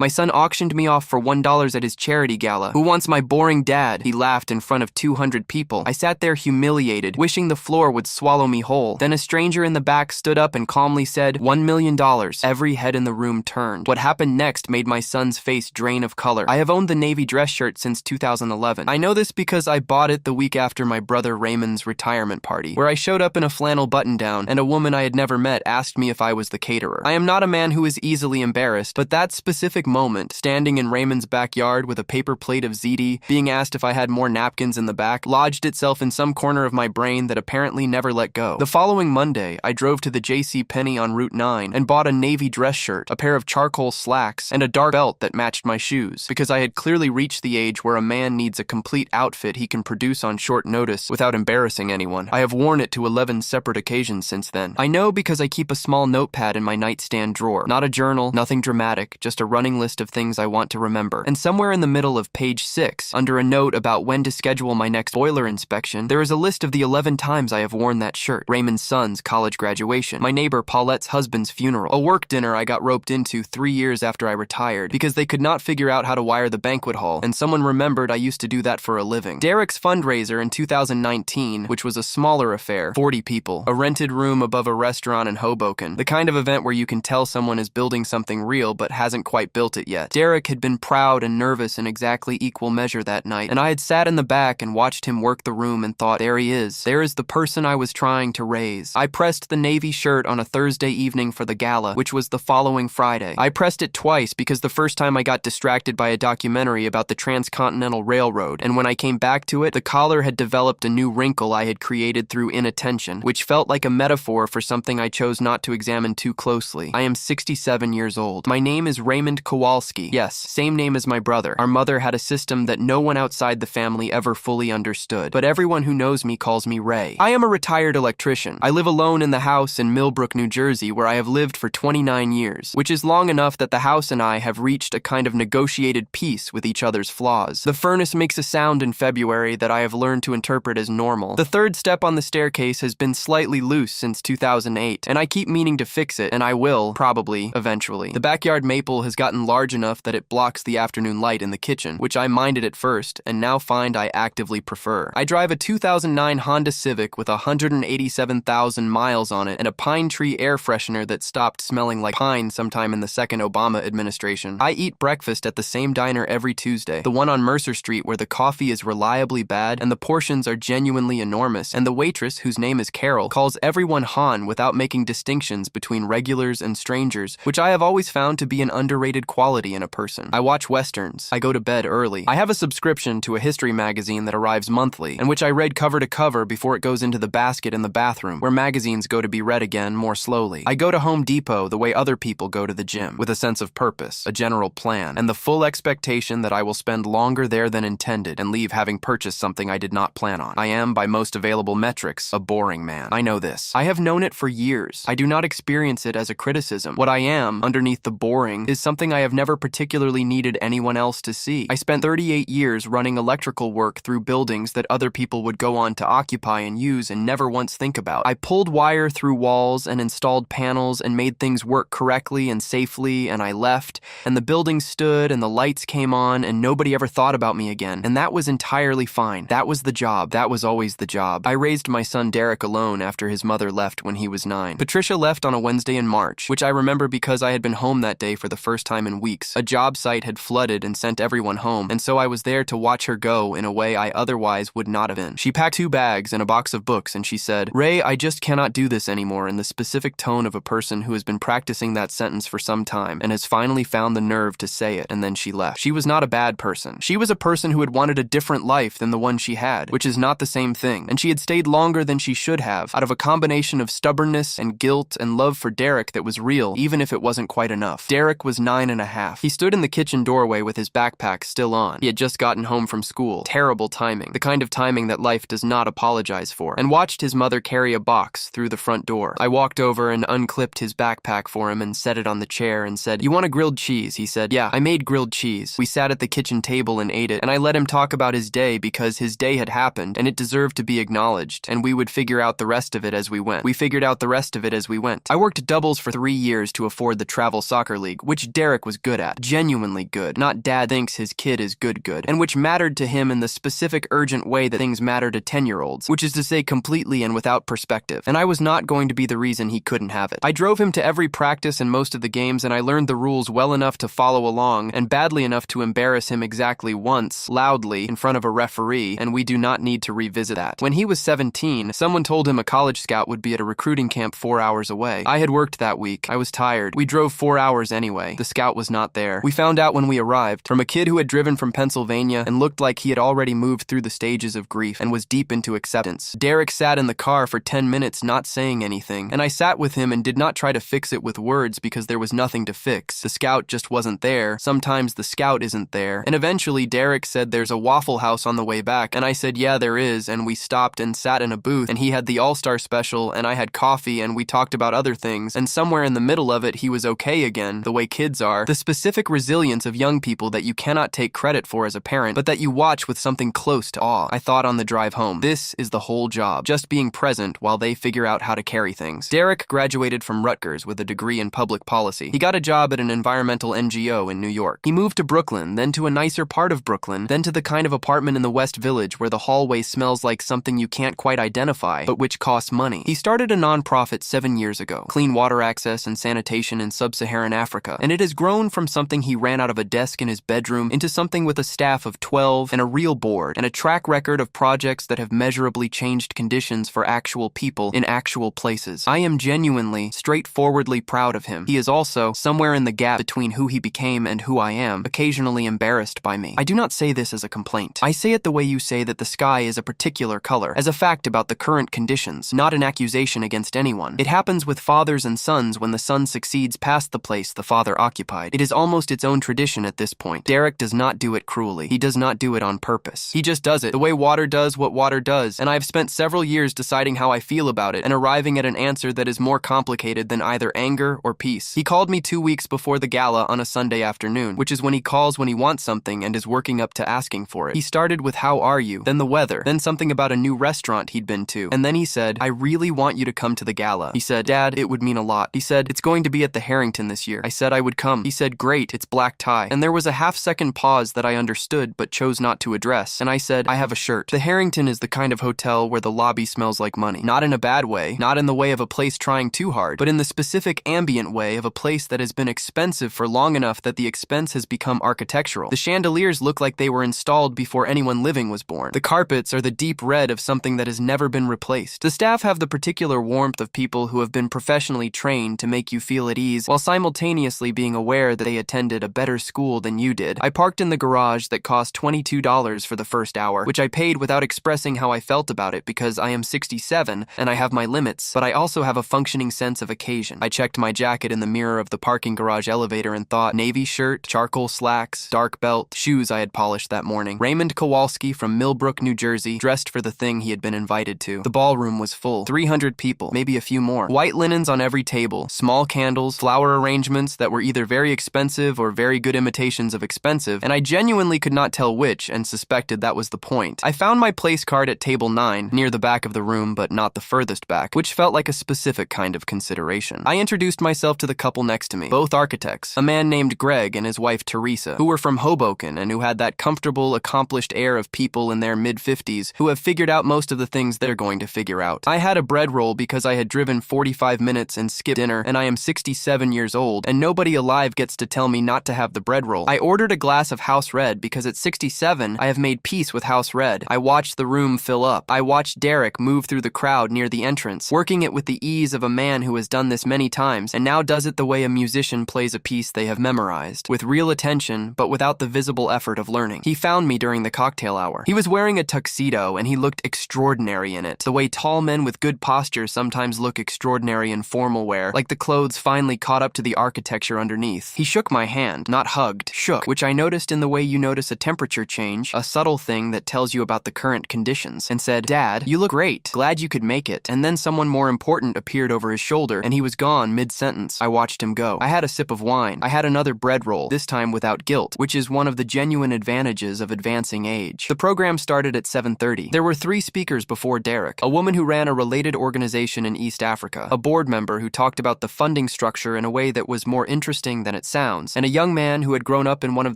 My son auctioned me off for $1 at his charity gala. Who wants my boring dad? He laughed in front of 200 people. I sat there humiliated, wishing the floor would swallow me whole. Then a stranger in the back stood up and calmly said, $1 million. Every head in the room turned. What happened next made my son's face drain of color. I have owned the navy dress shirt since 2011. I know this because I bought it the week after my brother Raymond's retirement party, where I showed up in a flannel button-down, and a woman I had never met asked me if I was the caterer. I am not a man who is easily embarrassed, but that specific moment, standing in Raymond's backyard with a paper plate of ziti, being asked if I had more napkins in the back, lodged itself in some corner of my brain that apparently never let go. The following Monday, I drove to the JCPenney on Route 9 and bought a navy dress shirt, a pair of charcoal slacks, and a dark belt that matched my shoes, because I had clearly reached the age where a man needs a complete outfit he can produce on short notice without embarrassing anyone. I have worn it to 11 separate occasions since then. I know because I keep a small notepad in my nightstand drawer. Not a journal, nothing dramatic, just a running list of things I want to remember. And somewhere in the middle of page 6, under a note about when to schedule my next boiler inspection, there is a list of the 11 times I have worn that shirt. Raymond's son's college graduation, my neighbor Paulette's husband's funeral, a work dinner I got roped into 3 years after I retired because they could not figure out how to wire the banquet hall, and someone remembered I used to do that for a living. Derek's fundraiser in 2019, which was a smaller affair, 40 people, a rented room above a restaurant in Hoboken, the kind of event where you can tell someone is building something real but hasn't quite built it yet. Derek had been proud and nervous in exactly equal measure that night, and I had sat in the back and watched him work the room and thought, there he is. There is the person I was trying to raise. I pressed the navy shirt on a Thursday evening for the gala, which was the following Friday. I pressed it twice because the first time I got distracted by a documentary about the Transcontinental Railroad, and when I came back to it, the collar had developed a new wrinkle I had created through inattention, which felt like a metaphor for something I chose not to examine too closely. I am 67 years old. My name is Raymond Kowalski. Yes, same name as my brother. Our mother had a system that no one outside the family ever fully understood, but everyone who knows me calls me Ray. I am a retired electrician. I live alone in the house in Millbrook, New Jersey, where I have lived for 29 years, which is long enough that the house and I have reached a kind of negotiated peace with each other's flaws. The furnace makes a sound in February that I have learned to interpret as normal. The third step on the staircase has been slightly loose since 2008, and I keep meaning to fix it, and I will, probably, eventually. The backyard maple has gotten large enough that it blocks the afternoon light in the kitchen, which I minded at first, and now find I actively prefer. I drive a 2009 Honda Civic with 187,000 miles on it and a pine tree air freshener that stopped smelling like pine sometime in the second Obama administration. I eat breakfast at the same diner every Tuesday, the one on Mercer Street where the coffee is reliably bad and the portions are genuinely enormous, and the waitress, whose name is Carol, calls everyone Han without making distinctions between regulars and strangers, which I have always found to be an underrated quality in a person. I watch westerns. I go to bed early. I have a subscription to a history magazine that arrives monthly, and which I read cover to cover before it goes into the basket in the bathroom, where magazines go to be read again more slowly. I go to Home Depot the way other people go to the gym, with a sense of purpose, a general plan, and the full expectation that I will spend longer there than intended and leave having purchased something I did not plan on. I am, by most available metrics, a boring man. I know this. I have known it for years. I do not experience it as a criticism. What I am, underneath the boring, is something I have never particularly needed anyone else to see. I spent 38 years running electrical work through buildings that other people would go on to occupy and use and never once think about. I pulled wire through walls and installed panels and made things work correctly and safely, and I left, and the building stood and the lights came on and nobody ever thought about me again, and that was entirely fine. That was the job. That was always the job. I raised my son Derek alone after his mother left when he was 9. Patricia left on a Wednesday in March, which I remember because I had been home that day for the first time in weeks. A job site had flooded and sent everyone home, and so I was there to watch her go in a way I otherwise would not have been. She packed 2 bags and a box of books, and she said, "Ray, I just cannot do this anymore," in the specific tone of a person who has been practicing that sentence for some time and has finally found the nerve to say it, and then she left. She was not a bad person. She was a person who had wanted a different life than the one she had, which is not the same thing, and she had stayed longer than she should have, out of a combination of stubbornness and guilt and love for Derek that was real, even if it wasn't quite enough. Derek was 9.5. He stood in the kitchen doorway with his backpack still on. He had just gotten home from school. Terrible timing, the kind of timing that life does not apologize for, and watched his mother carry a box through the front door. I walked over and unclipped his backpack for him and set it on the chair and said, "You want a grilled cheese?" He said, "Yeah, I made grilled cheese." We sat at the kitchen table and ate it, and I let him talk about his day because his day had happened and it deserved to be acknowledged, and we would figure out the rest of it as we went. We figured out the rest of it as we went. I worked doubles for 3 years to afford the travel soccer league, which Derek was was good at. Genuinely good. Not dad thinks his kid is good, and which mattered to him in the specific urgent way that things matter to 10-year-olds, which is to say completely and without perspective. And I was not going to be the reason he couldn't have it. I drove him to every practice and most of the games, and I learned the rules well enough to follow along, and badly enough to embarrass him exactly once, loudly, in front of a referee, and we do not need to revisit that. When he was 17, someone told him a college scout would be at a recruiting camp 4 hours away. I had worked that week. I was tired. We drove 4 hours anyway. The scout was not there. We found out when we arrived, from a kid who had driven from Pennsylvania and looked like he had already moved through the stages of grief and was deep into acceptance. Derek sat in the car for 10 minutes not saying anything, and I sat with him and did not try to fix it with words because there was nothing to fix. The scout just wasn't there. Sometimes the scout isn't there. And eventually Derek said there's a Waffle House on the way back, and I said yeah there is, and we stopped and sat in a booth, and he had the All-Star special and I had coffee, and we talked about other things, and somewhere in the middle of it he was okay again, the way kids are. The specific resilience of young people that you cannot take credit for as a parent, but that you watch with something close to awe. I thought on the drive home, this is the whole job, just being present while they figure out how to carry things. Derek graduated from Rutgers with a degree in public policy. He got a job at an environmental NGO in New York. He moved to Brooklyn, then to a nicer part of Brooklyn, then to the kind of apartment in the West Village where the hallway smells like something you can't quite identify, but which costs money. He started a nonprofit 7 years ago, clean water access and sanitation in sub-Saharan Africa, and it has grown from something he ran out of a desk in his bedroom into something with a staff of 12 and a real board and a track record of projects that have measurably changed conditions for actual people in actual places. I am genuinely, straightforwardly proud of him. He is also, somewhere in the gap between who he became and who I am, occasionally embarrassed by me. I do not say this as a complaint. I say it the way you say that the sky is a particular color, as a fact about the current conditions, not an accusation against anyone. It happens with fathers and sons when the son succeeds past the place the father occupied. It is almost its own tradition at this point. Derek does not do it cruelly. He does not do it on purpose. He just does it the way water does what water does, and I have spent several years deciding how I feel about it and arriving at an answer that is more complicated than either anger or peace. He called me 2 weeks before the gala on a Sunday afternoon, which is when he calls when he wants something and is working up to asking for it. He started with how are you, then the weather, then something about a new restaurant he'd been to, and then he said, I really want you to come to the gala. He said, Dad, it would mean a lot. He said, it's going to be at the Harrington this year. I said I would come. He said, great, it's black tie. And there was a half-second pause that I understood but chose not to address, and I said, I have a shirt. The Harrington is the kind of hotel where the lobby smells like money. Not in a bad way, not in the way of a place trying too hard, but in the specific ambient way of a place that has been expensive for long enough that the expense has become architectural. The chandeliers look like they were installed before anyone living was born. The carpets are the deep red of something that has never been replaced. The staff have the particular warmth of people who have been professionally trained to make you feel at ease while simultaneously being aware that they attended a better school than you did. I parked in the garage that cost $22 for the first hour, which I paid without expressing how I felt about it because I am 67 and I have my limits, but I also have a functioning sense of occasion. I checked my jacket in the mirror of the parking garage elevator and thought, navy shirt, charcoal slacks, dark belt, shoes I had polished that morning. Raymond Kowalski from Millbrook, New Jersey, dressed for the thing he had been invited to. The ballroom was full. 300 people, maybe a few more. White linens on every table, small candles, flower arrangements that were either very expensive or very good imitations of expensive, and I genuinely could not tell which and suspected that was the point. I found my place card at table 9, near the back of the room but not the furthest back, which felt like a specific kind of consideration. I introduced myself to the couple next to me, both architects, a man named Greg and his wife Teresa, who were from Hoboken and who had that comfortable, accomplished air of people in their mid-50s who have figured out most of the things they're going to figure out. I had a bread roll because I had driven 45 minutes and skipped dinner, and I am 67 years old, and nobody alive gets to tell me not to have the bread roll. I ordered a glass of house red because at 67, I have made peace with house red. I watched the room fill up. I watched Derek move through the crowd near the entrance, working it with the ease of a man who has done this many times and now does it the way a musician plays a piece they have memorized, with real attention but without the visible effort of learning. He found me during the cocktail hour. He was wearing a tuxedo and he looked extraordinary in it, the way tall men with good posture sometimes look extraordinary in formal wear, like the clothes finally caught up to the architecture underneath. He shook my hand, not hugged, shook, which I noticed in the way you notice a temperature change, a subtle thing that tells you about the current conditions, and said, Dad, you look great. Glad you could make it. And then someone more important appeared over his shoulder, and he was gone mid-sentence. I watched him go. I had a sip of wine. I had another bread roll, this time without guilt, which is one of the genuine advantages of advancing age. The program started at 7:30. There were 3 speakers before Derek, a woman who ran a related organization in East Africa, a board member who talked about the funding structure in a way that was more interesting than it it sounds, and a young man who had grown up in one of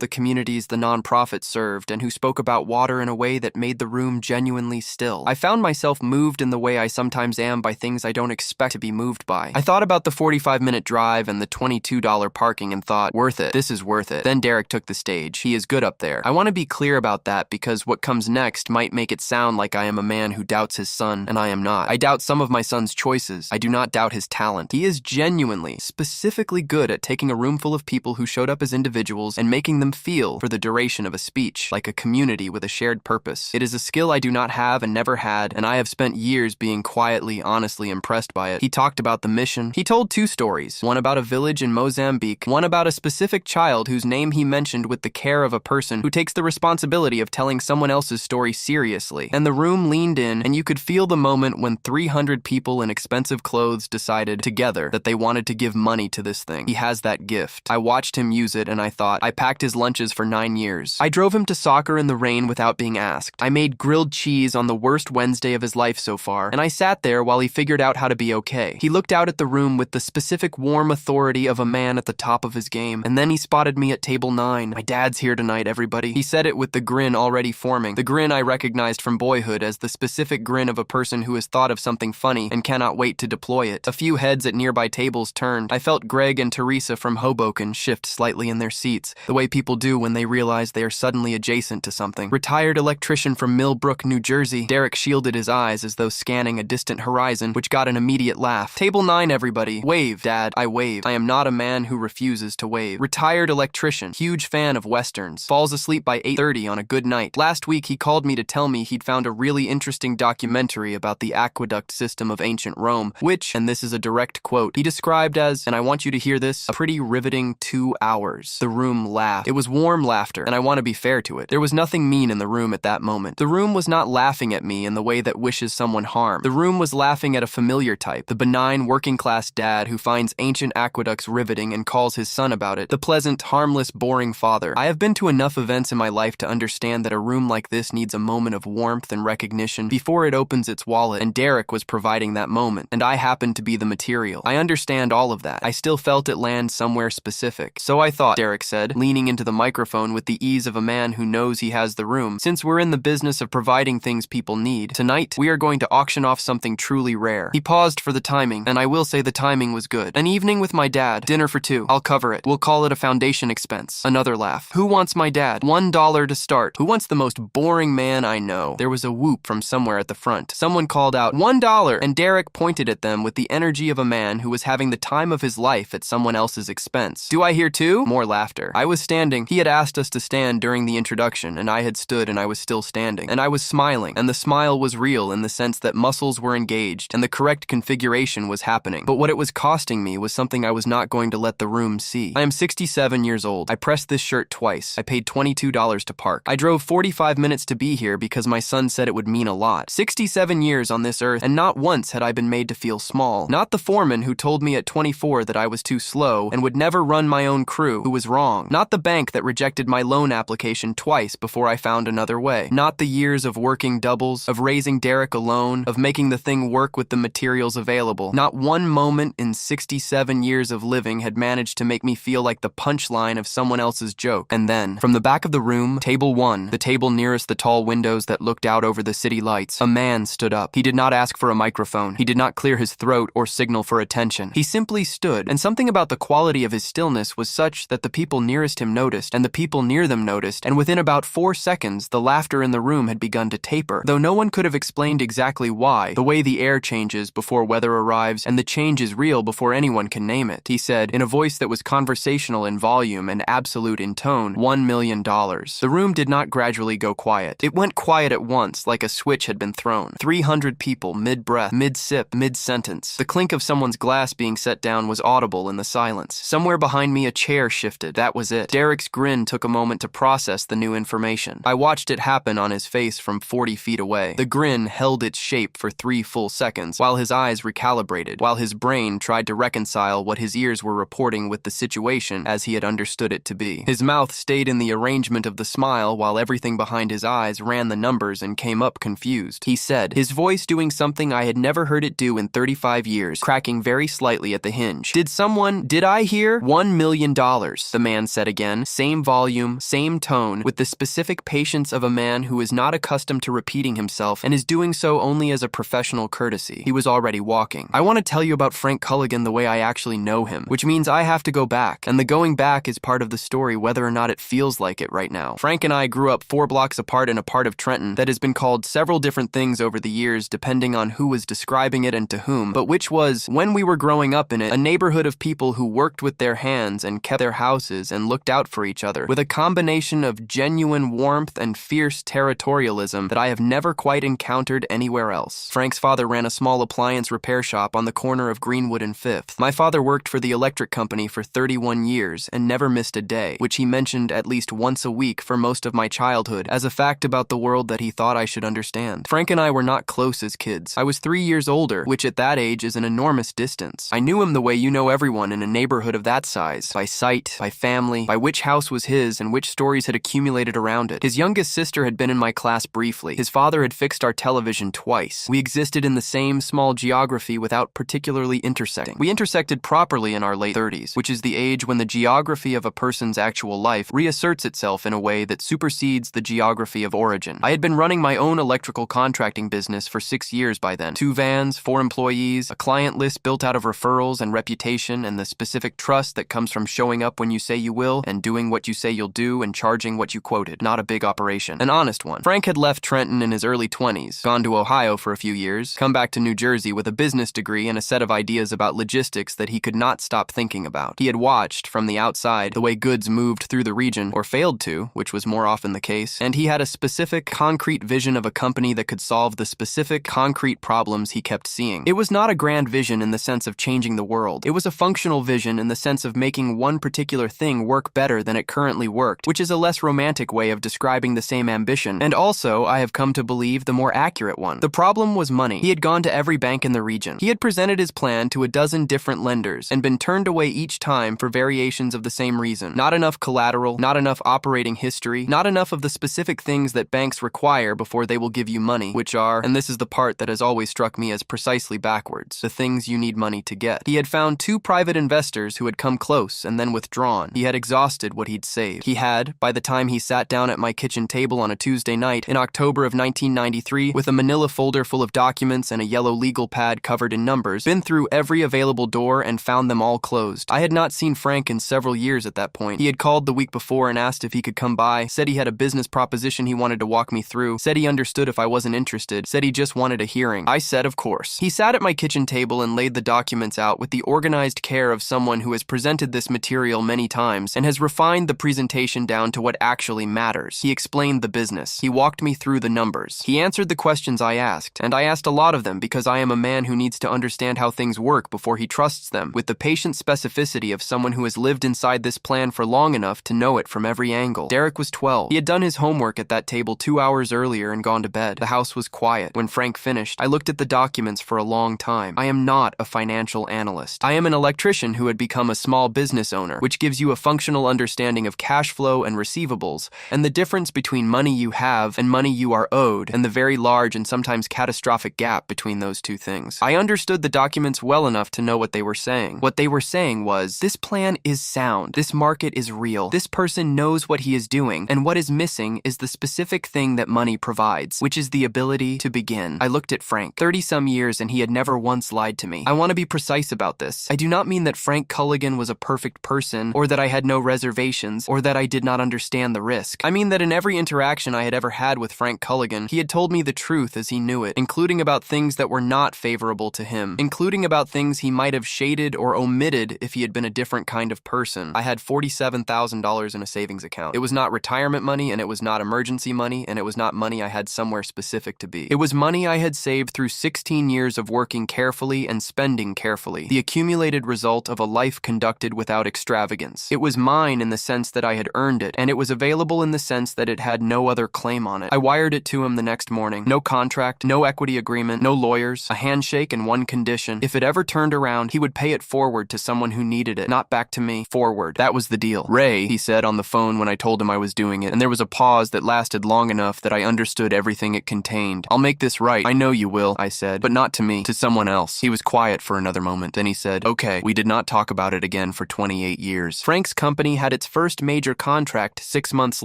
the communities the nonprofit served and who spoke about water in a way that made the room genuinely still. I found myself moved in the way I sometimes am by things I don't expect to be moved by. I thought about the 45-minute drive and the $22 parking and thought, worth it. This is worth it. Then Derek took the stage. He is good up there. I want to be clear about that because what comes next might make it sound like I am a man who doubts his son, and I am not. I doubt some of my son's choices. I do not doubt his talent. He is genuinely, specifically good at taking a room full of people who showed up as individuals and making them feel, for the duration of a speech, like a community with a shared purpose. It is a skill I do not have and never had, and I have spent years being quietly, honestly impressed by it. He talked about the mission. He told 2 stories, one about a village in Mozambique, one about a specific child whose name he mentioned with the care of a person who takes the responsibility of telling someone else's story seriously. And the room leaned in, and you could feel the moment when 300 people in expensive clothes decided together that they wanted to give money to this thing. He has that gift. I watched him use it, and I thought, I packed his lunches for 9 years. I drove him to soccer in the rain without being asked. I made grilled cheese on the worst Wednesday of his life so far, and I sat there while he figured out how to be okay. He looked out at the room with the specific warm authority of a man at the top of his game, and then he spotted me at table 9. My dad's here tonight, everybody. He said it with the grin already forming, the grin I recognized from boyhood as the specific grin of a person who has thought of something funny and cannot wait to deploy it. A few heads at nearby tables turned. I felt Greg and Teresa from Hoboken shift slightly in their seats, the way people do when they realize they are suddenly adjacent to something. Retired electrician from Millbrook, New Jersey. Derek shielded his eyes as though scanning a distant horizon, which got an immediate laugh. Table 9, everybody. Wave, Dad. I waved. I am not a man who refuses to wave. Retired electrician. Huge fan of westerns. Falls asleep by 8:30 on a good night. Last week he called me to tell me he'd found a really interesting documentary about the aqueduct system of ancient Rome, which, and this is a direct quote, he described as, and I want you to hear this, a pretty riveting 2 hours. The room laughed. It was warm laughter, and I want to be fair to it. There was nothing mean in the room at that moment. The room was not laughing at me in the way that wishes someone harm. The room was laughing at a familiar type, the benign working-class dad who finds ancient aqueducts riveting and calls his son about it, the pleasant, harmless, boring father. I have been to enough events in my life to understand that a room like this needs a moment of warmth and recognition before it opens its wallet, and Derek was providing that moment, and I happened to be the material. I understand all of that. I still felt it land somewhere specific. So I thought, Derek said, leaning into the microphone with the ease of a man who knows he has the room. Since we're in the business of providing things people need, tonight we are going to auction off something truly rare. He paused for the timing, and I will say the timing was good. An evening with my dad. Dinner for 2. I'll cover it. We'll call it a foundation expense. Another laugh. Who wants my dad? $1 to start. Who wants the most boring man I know? There was a whoop from somewhere at the front. Someone called out, $1, and Derek pointed at them with the energy of a man who was having the time of his life at someone else's expense. Do I hear 2? More laughter. I was standing. He had asked us to stand during the introduction, and I had stood and I was still standing. And I was smiling, and the smile was real in the sense that muscles were engaged and the correct configuration was happening. But what it was costing me was something I was not going to let the room see. I am 67 years old. I pressed this shirt twice. I paid $22 to park. I drove 45 minutes to be here because my son said it would mean a lot. 67 years on this earth, and not once had I been made to feel small. Not the foreman who told me at 24 that I was too slow and would never run my own crew, who was wrong. Not the bank that rejected my loan application twice before I found another way. Not the years of working doubles, of raising Derek alone, of making the thing work with the materials available. Not one moment in 67 years of living had managed to make me feel like the punchline of someone else's joke. And then, from the back of the room, table 1, the table nearest the tall windows that looked out over the city lights, a man stood up. He did not ask for a microphone. He did not clear his throat or signal for attention. He simply stood, and something about the quality of his stillness was such that the people nearest him noticed, and the people near them noticed, and within about 4 seconds, the laughter in the room had begun to taper. Though no one could have explained exactly why, the way the air changes before weather arrives, and the change is real before anyone can name it. He said, in a voice that was conversational in volume and absolute in tone, $1 million. The room did not gradually go quiet. It went quiet at once, like a switch had been thrown. 300 people, mid-breath, mid-sip, mid-sentence. The clink of someone's glass being set down was audible in the silence. Somewhere behind me a chair shifted. That was it. Derek's grin took a moment to process the new information. I watched it happen on his face from 40 feet away. The grin held its shape for 3 full seconds, while his eyes recalibrated, while his brain tried to reconcile what his ears were reporting with the situation as he had understood it to be. His mouth stayed in the arrangement of the smile while everything behind his eyes ran the numbers and came up confused. He said, his voice doing something I had never heard it do in 35 years, cracking very slightly at the hinge. Did I hear $1 $1 million, the man said again, same volume, same tone, with the specific patience of a man who is not accustomed to repeating himself and is doing so only as a professional courtesy. He was already walking. I want to tell you about Frank Culligan the way I actually know him, which means I have to go back, and the going back is part of the story whether or not it feels like it right now. Frank and I grew up 4 blocks apart in a part of Trenton that has been called several different things over the years depending on who was describing it and to whom, but which was, when we were growing up in it, a neighborhood of people who worked with their hands and kept their houses and looked out for each other, with a combination of genuine warmth and fierce territorialism that I have never quite encountered anywhere else. Frank's father ran a small appliance repair shop on the corner of Greenwood and 5th. My father worked for the electric company for 31 years and never missed a day, which he mentioned at least once a week for most of my childhood as a fact about the world that he thought I should understand. Frank and I were not close as kids. I was 3 years older, which at that age is an enormous distance. I knew him the way you know everyone in a neighborhood of that size, by sight, by family, by which house was his and which stories had accumulated around it. His youngest sister had been in my class briefly. His father had fixed our television twice. We existed in the same small geography without particularly intersecting. We intersected properly in our late 30s, which is the age when the geography of a person's actual life reasserts itself in a way that supersedes the geography of origin. I had been running my own electrical contracting business for 6 years by then. 2 vans, 4 employees, a client list built out of referrals and reputation and the specific trust that comes from showing up when you say you will and doing what you say you'll do and charging what you quoted. Not a big operation. An honest one. Frank had left Trenton in his early 20s, gone to Ohio for a few years, come back to New Jersey with a business degree and a set of ideas about logistics that he could not stop thinking about. He had watched, from the outside, the way goods moved through the region, or failed to, which was more often the case, and he had a specific, concrete vision of a company that could solve the specific, concrete problems he kept seeing. It was not a grand vision in the sense of changing the world. It was a functional vision in the sense of making one particular thing work better than it currently worked, which is a less romantic way of describing the same ambition, and also, I have come to believe, the more accurate one. The problem was money. He had gone to every bank in the region. He had presented his plan to a dozen different lenders and been turned away each time for variations of the same reason. Not enough collateral, not enough operating history, not enough of the specific things that banks require before they will give you money, which are, and this is the part that has always struck me as precisely backwards, the things you need money to get. He had found 2 private investors who had come close and then withdrawn. He had exhausted what he'd saved. He had, by the time he sat down at my kitchen table on a Tuesday night in October of 1993 with a manila folder full of documents and a yellow legal pad covered in numbers, been through every available door and found them all closed. I had not seen Frank in several years at that point. He had called the week before and asked if he could come by, said he had a business proposition he wanted to walk me through, said he understood if I wasn't interested, said he just wanted a hearing. I said of course. He sat at my kitchen table and laid the documents out with the organized care of someone who has presented this material many times and has refined the presentation down to what actually matters. He explained the business. He walked me through the numbers. He answered the questions I asked, and I asked a lot of them because I am a man who needs to understand how things work before he trusts them, with the patient specificity of someone who has lived inside this plan for long enough to know it from every angle. Derek was 12. He had done his homework at that table 2 hours earlier and gone to bed. The house was quiet. When Frank finished, I looked at the documents for a long time. I am not a financial analyst. I am an electrician who had become a small business owner, which gives you a functional understanding of cash flow and receivables, and the difference between money you have and money you are owed, and the very large and sometimes catastrophic gap between those two things. I understood the documents well enough to know what they were saying. What they were saying was, this plan is sound, this market is real, this person knows what he is doing, and what is missing is the specific thing that money provides, which is the ability to begin. I looked at Frank, 30-some years, and he had never once lied to me. I want to be precise about this. I do not mean that Frank Culligan was a perfect person, or that I had no reservations, or that I did not understand the risk. I mean that in every interaction I had ever had with Frank Culligan, he had told me the truth as he knew it, including about things that were not favorable to him, including about things he might have shaded or omitted if he had been a different kind of person. I had $47,000 in a savings account. It was not retirement money, and it was not emergency money, and it was not money I had somewhere specific to be. It was money I had saved through 16 years of working carefully and spending carefully, the accumulated result of a life conducted without extravagance. It was mine in the sense that I had earned it, and it was available in the sense that it had no other claim on it. I wired it to him the next morning. No contract, no equity agreement, no lawyers, a handshake and one condition. If it ever turned around, he would pay it forward to someone who needed it, not back to me. Forward. That was the deal. Ray, he said on the phone when I told him I was doing it, and there was a pause that lasted long enough that I understood everything it contained. I'll make this right. I know you will, I said, but not to me, to someone else. He was quiet for another moment. Then he said, okay, we did not talk about it again. again for 28 years. Frank's company had its first major contract 6 months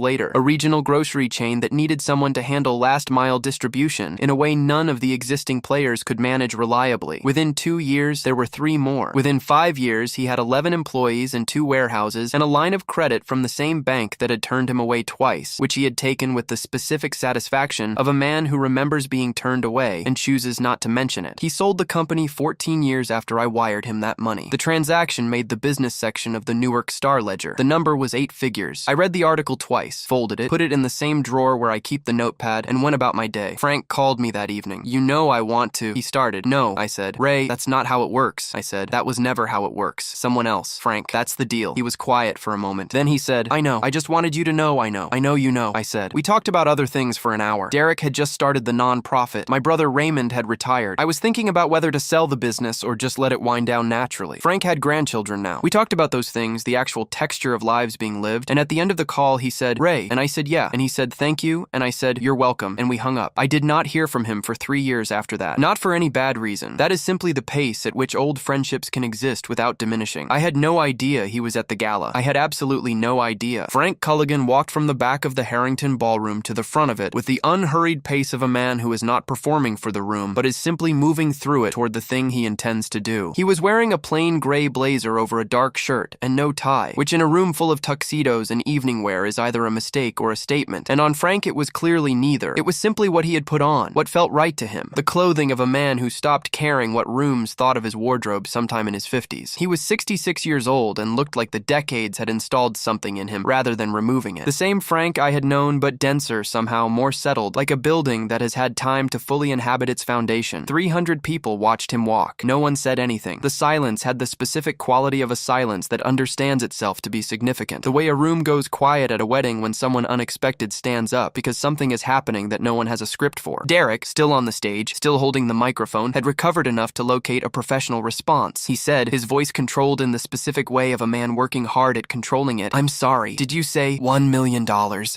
later, a regional grocery chain that needed someone to handle last-mile distribution in a way none of the existing players could manage reliably. Within 2 years, there were 3 more. Within 5 years, he had 11 employees and 2 warehouses and a line of credit from the same bank that had turned him away twice, which he had taken with the specific satisfaction of a man who remembers being turned away and chooses not to mention it. He sold the company 14 years after I wired him that money. The transaction made the business section of the Newark Star Ledger. The number was 8 figures. I read the article twice, folded it, put it in the same drawer where I keep the notepad, and went about my day. Frank called me that evening. "You know I want to." He started. "No," I said. "Ray, that's not how it works," I said. "That was never how it works. Someone else." "Frank, that's the deal." He was quiet for a moment. Then he said, "I know. I just wanted you to know I know. I know you know," I said. We talked about other things for an hour. Derek had just started the non-profit. My brother Raymond had retired. I was thinking about whether to sell the business or just let it wind down naturally. Frank had grandchildren now. We talked about those things, the actual texture of lives being lived, and at the end of the call he said, "Ray," and I said, "Yeah," and he said, "Thank you," and I said, "You're welcome," and we hung up. I did not hear from him for 3 years after that. Not for any bad reason. That is simply the pace at which old friendships can exist without diminishing. I had no idea he was at the gala. I had absolutely no idea. Frank Culligan walked from the back of the Harrington Ballroom to the front of it with the unhurried pace of a man who is not performing for the room, but is simply moving through it toward the thing he intends to do. He was wearing a plain gray blazer over a dark shirt and no tie, which in a room full of tuxedos and evening wear is either a mistake or a statement, and on Frank it was clearly neither. It was simply what he had put on, what felt right to him, the clothing of a man who stopped caring what rooms thought of his wardrobe sometime in his 50s. He was 66 years old and looked like the decades had installed something in him rather than removing it. The same Frank I had known, but denser somehow, more settled, like a building that has had time to fully inhabit its foundation. 300 people watched him walk. No one said anything. The silence had the specific quality of a silence that understands itself to be significant. The way a room goes quiet at a wedding when someone unexpected stands up because something is happening that no one has a script for. Derek, still on the stage, still holding the microphone, had recovered enough to locate a professional response. He said, his voice controlled in the specific way of a man working hard at controlling it, "I'm sorry, did you say $1 million?"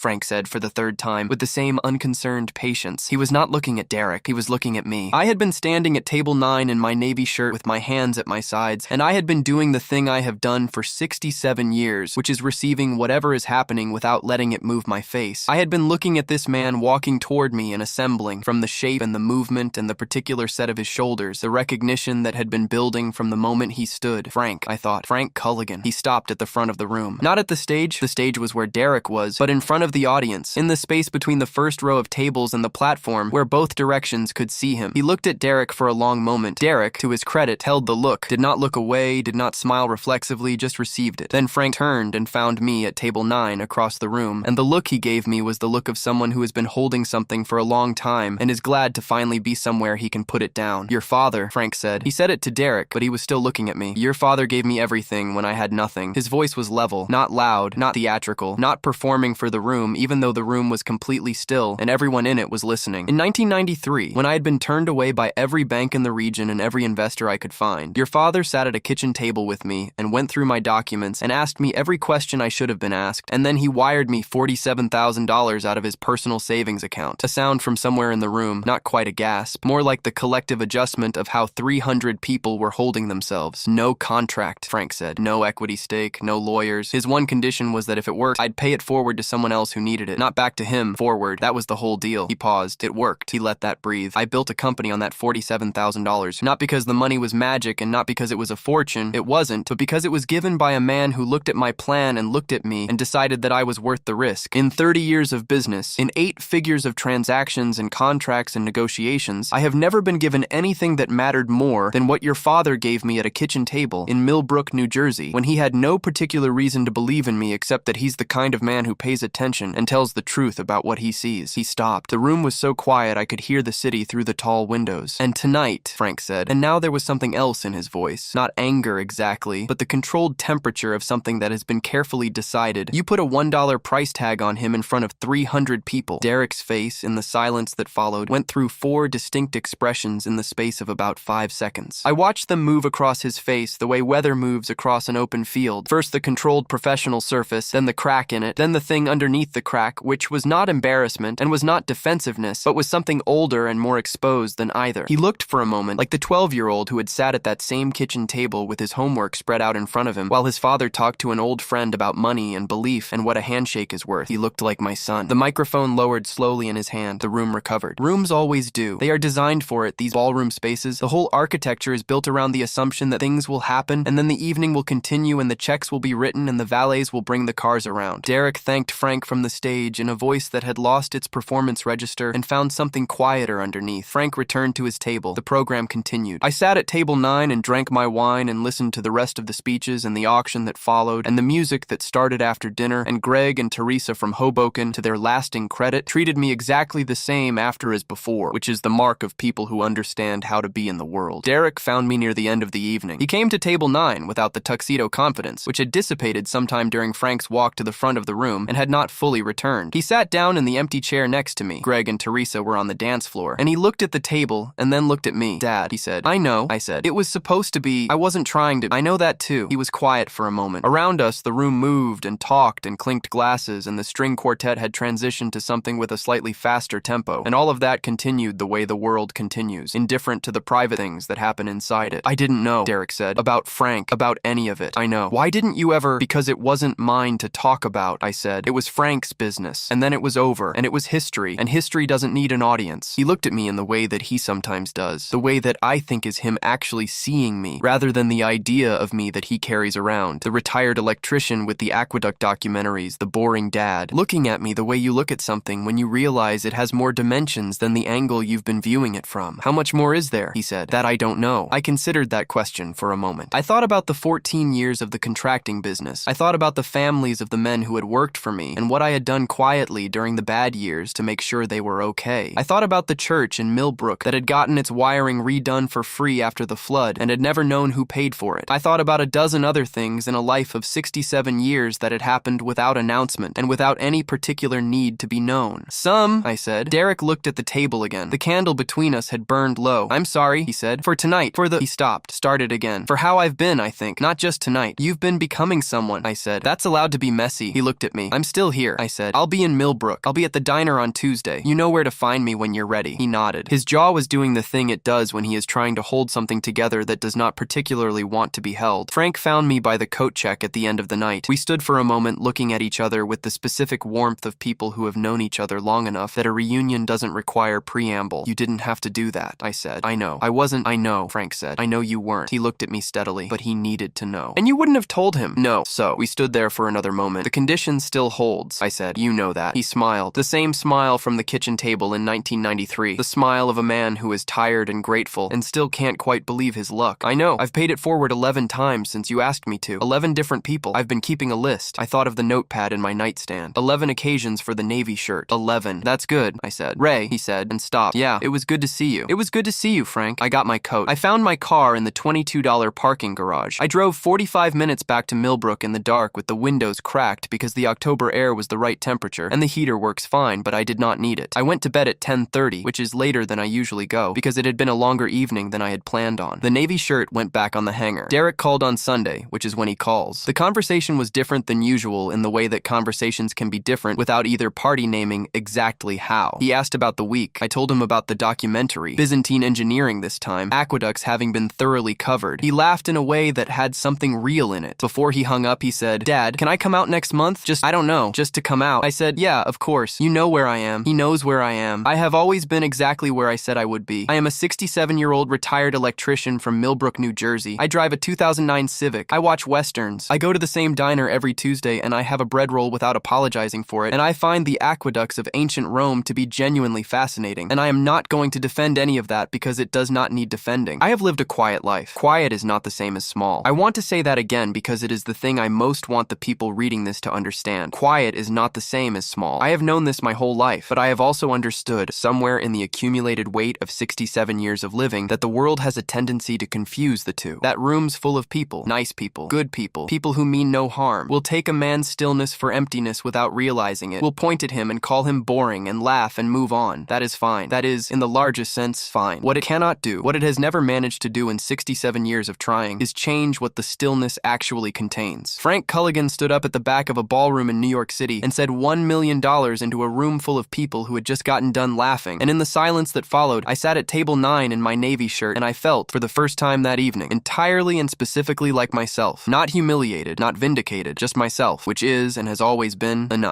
Frank said for the third time, with the same unconcerned patience. He was not looking at Derek, he was looking at me. I had been standing at table 9 in my navy shirt with my hands at my sides, and I had been doing the thing I have done for 67 years, which is receiving whatever is happening without letting it move my face. I had been looking at this man walking toward me and assembling, from the shape and the movement and the particular set of his shoulders, the recognition that had been building from the moment he stood. Frank, I thought. Frank Culligan. He stopped at the front of the room. Not at the stage was where Derek was, but in front of the audience, in the space between the first row of tables and the platform where both directions could see him. He looked at Derek for a long moment. Derek, to his credit, held the look, did not look away, did not smile reflexively, just received it. Then Frank turned and found me at table 9 across the room, and the look he gave me was the look of someone who has been holding something for a long time and is glad to finally be somewhere he can put it down. "Your father," Frank said. He said it to Derek, but he was still looking at me. "Your father gave me everything when I had nothing." His voice was level, not loud, not theatrical, not performing for the room, even though the room was completely still and everyone in it was listening. In 1993, when I had been turned away by every bank in the region and every investor I could find, your father sat at a kitchen table with me and went through my documents and asked me every question I should have been asked, and then he wired me $47,000 out of his personal savings account. A sound from somewhere in the room, not quite a gasp, more like the collective adjustment of how 300 people were holding themselves. "No contract," Frank said. "No equity stake, no lawyers. His one condition was that if it worked, I'd pay it forward to someone else who needed it. Not back to him, forward. That was the whole deal." He paused. It worked. He let that breathe. I built a company on that $47,000. Not because the money was magic and not because it was a fortune. It wasn't, but because it was given by a man who looked at my plan and looked at me and decided that I was worth the risk. In 30 years of business, in 8 figures of transactions and contracts and negotiations, I have never been given anything that mattered more than what your father gave me at a kitchen table in Millbrook, New Jersey, when he had no particular reason to believe in me except that he's the kind of man who pays attention and tells the truth about what he sees. He stopped. The room was so quiet I could hear the city through the tall windows. "And tonight," Frank said, and now there was something else in his voice. Not anger exactly, but the controlled temperature of something that has been carefully decided. "You put a $1 price tag on him in front of 300 people." Derek's face, in the silence that followed, went through 4 distinct expressions in the space of about 5 seconds. I watched them move across his face the way weather moves across an open field. First the controlled professional surface, then the crack in it, then the thing underneath the crack, which was not embarrassment and was not defensiveness, but was something older and more exposed than either. He looked for a moment like the 12-year-old who had sat at that same kitchen table with his homework spread out in front of him, while his father talked to an old friend about money and belief and what a handshake is worth. He looked like my son. The microphone lowered slowly in his hand. The room recovered. Rooms always do. They are designed for it, these ballroom spaces. The whole architecture is built around the assumption that things will happen, and then the evening will continue and the checks will be written and the valets will bring the cars around. Derek thanked Frank from the stage in a voice that had lost its performance register and found something quieter underneath. Frank returned to his table. The program continued. I sat at table 9 and drank my wine and listened to the rest of the speeches and the auction that followed and the music that started after dinner, and Greg and Teresa from Hoboken, to their lasting credit, treated me exactly the same after as before, which is the mark of people who understand how to be in the world. Derek found me near the end of the evening. He came to table 9 without the tuxedo confidence, which had dissipated sometime during Frank's walk to the front of the room and had not fully returned. He sat down in the empty chair next to me. Greg and Teresa were on the dance floor, and he looked at the table and then looked at me. Dad, he said. I know, I said. It was supposed to be. I wasn't trying to. I know that too. He was quiet for a moment. Around us, the room moved and talked and clinked glasses, and the string quartet had transitioned to something with a slightly faster tempo, and all of that continued the way the world continues, indifferent to the private things that happen inside it. I didn't know, Derek said, about Frank, about any of it. I know. Why didn't you ever? Because it wasn't mine to talk about, I said. It was Frank's business, and then it was over, and it was history, and history doesn't need an audience. He looked at me in the way that he sometimes does, the way that I think is him actually seeing me, rather than the idea of me that he carries around, the retired electrician with the aqueduct documentaries, the boring dad, looking at me the way you look at something when you realize it has more dimensions than the angle you've been viewing it from. How much more is there? He said. That I don't know. I considered that question for a moment. I thought about the 14 years of the contracting business. I thought about the families of the men who had worked for me and what I had done quietly during the bad years to make sure they were okay. I thought about the church in Millbrook that had gotten its wiring redone for free after the flood and had never known who paid for it. I thought about a dozen other things in a life of 67 years that had happened without announcement and without any particular need to be known. Some, I said. Derek looked at the table again. The candle between us had burned low. I'm sorry, he said. For tonight. For the... He stopped. Started again. For how I've been, I think. Not just tonight. You've been becoming someone, I said. That's allowed to be messy. He looked at me. I'm still here, I said. I'll be in Millbrook. I'll be at the diner on Tuesday. You know where to find me when you're ready. He nodded. His jaw was doing the thing it does when he is trying to hold something together that does not particularly want to be held. Frank found me by the coat check at the end of the night. We stood for a moment looking at each other with the specific warmth of people who have known each other long enough that a reunion doesn't require preamble. You didn't have to do that, I said. I know. I wasn't. I know, Frank said. I know you weren't. He looked at me steadily, but he needed to know. And you wouldn't have told him. No. So, we stood there for another moment. The condition still holds, I said. You know that. He smiled. The same smile from the kitchen table in 1993. The smile of a man who is tired and grateful and still can't quite believe his luck. I know. I've paid it forward 11 times since you asked me to. 11 different people. I've been keeping a list. I thought of the notepad in my nightstand. 11 occasions for the Navy shirt. 11. That's good, I said. Ray, he said, and stopped. Yeah, it was good to see you. It was good to see you, Frank. I got my coat. I found my car in the $22 parking garage. I drove 45 minutes back to Millbrook in the dark with the windows cracked because the October air was the right temperature and the heater works fine, but I did not need it. I went to bed at 10:30, which is later than I usually go because it had been a longer evening than I had planned on. The Navy shirt went back on the hanger. Derek called on Sunday, which is when he calls. The conversation was different than usual in the way that conversations can be different without either party naming exactly how. He asked about the week. I told him about the documentary, Byzantine engineering this time, aqueducts having been thoroughly covered. He laughed in a way that had something real in it. Before he hung up, he said, Dad, can I come out next month? I don't know, just to come out. I said, yeah, of course. You know where I am. He knows where I am. I have always been exactly where I said I would be. I am a 67-year-old retired electrician from Millbrook, New Jersey. I drive a 2009 Civic. I watch Westerns. I go to the same diner every Tuesday and I have a bread roll without apologizing for it, and I find the aqueducts of ancient Rome to be genuinely fascinating, and I am not going to defend any of that because it does not need defending. I have lived a quiet life. Quiet is not the same as small. I want to say that again because it is the thing I most want the people reading this to understand. Quiet is not the same as small. I have known this my whole life, but I have also understood, somewhere in the accumulated weight of 67 years of living, that the world has a tendency to confuse the two. That rooms full of people, nice people, good people, people who mean no harm, will take a man's stillness for emptiness without realizing it, will point at him and call him boring and laugh and move on. That is fine. That is, in the largest sense, fine. What it cannot do, what it has never managed to do in 67 years of trying, is change what the stillness actually contains. Frank Culligan stood up at the back of a ballroom in New York City and said $1 million into a room full of people who had just gotten done laughing, and in the silence that followed, I sat at table 9 in my Navy shirt and I felt, for the first time that evening, entirely and specifically specifically like myself. Not humiliated, not vindicated, just myself, which is and has always been enough.